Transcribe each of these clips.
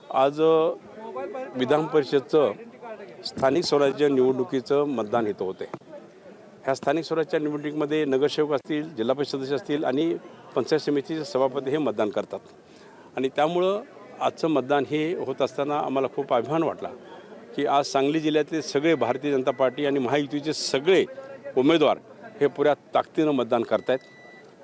आज विधान परिषदचं स्थानिक स्वराज्य निवडणुकीचं मतदान इथं होते। ह्या स्थानिक स्वराज्याच्या निवडणुकीमध्ये नगरसेवक असतील, जिल्हा परिषद सदस्य असतील आणि पंचायत समितीचे सभापती हे मतदान करतात आणि त्यामुळं आजचं मतदान हे होत असताना आम्हाला खूप अभिमान वाटला की आज सांगली जिल्ह्यातले सगळे भारतीय जनता पार्टी आणि महायुतीचे सगळे उमेदवार हे पुऱ्या ताकदीनं मतदान करतायत।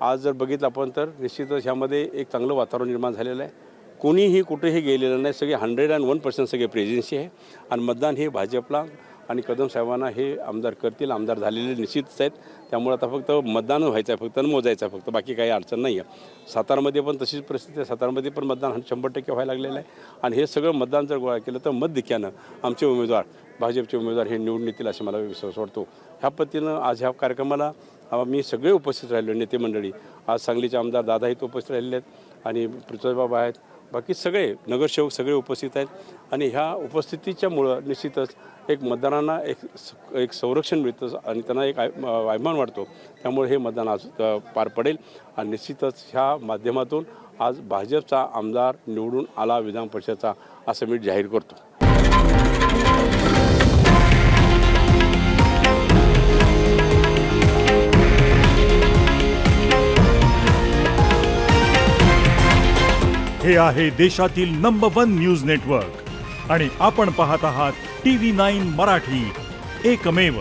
आज जर बघितलं आपण तर निश्चितच ह्यामध्ये एक चांगलं वातावरण निर्माण झालेलं आहे। कोणीही कुठेही गेलेलं नाही, सगळे 101% सगळे प्रेझेन्सी आहे आणि मतदान हे भाजपला आणि कदम साहेबांना हे आमदार करतील, आमदार झालेले निश्चितच आहेत। त्यामुळे आता फक्त मतदान व्हायचं आहे, फक्त मोजायचं आहे, फक्त बाकी काही अडचण नाही आहे। सातारामध्ये पण तशीच परिस्थिती आहे, सातारामध्ये पण मतदान 100% व्हायला लागलेलं आहे आणि हे सगळं मतदान जर गोळा केलं तर मतधिक्यानं आमचे उमेदवार, भाजपचे उमेदवार हे निवडून येतील असे मला विश्वास वाटतो। ह्या पद्धतीनं आज ह्या कार्यक्रमाला मी सगळे उपस्थित राहिलो, नेते मंडळी। आज सांगलीचे आमदार दादा इथं उपस्थित राहिलेले आहेत आणि पृथ्वीबाबा आहेत, बाकी सगळे नगरसेवक सगळे उपस्थित आहेत आणि ह्या उपस्थितीच्यामुळं निश्चितच एक मतदारांना एक संरक्षण मिळतं आणि त्यांना एक अभिमान वाटतो। त्यामुळे हे मतदान आज पार पडेल आणि निश्चितच ह्या माध्यमातून आज भाजपचा आमदार निवडून आला विधान परिषदचा असं मी जाहीर करतो। हे आहे देशातील नंबर 1 न्यूज नेटवर्क आणि आपण पाहत आहात TV9 मराठी, एकमेव।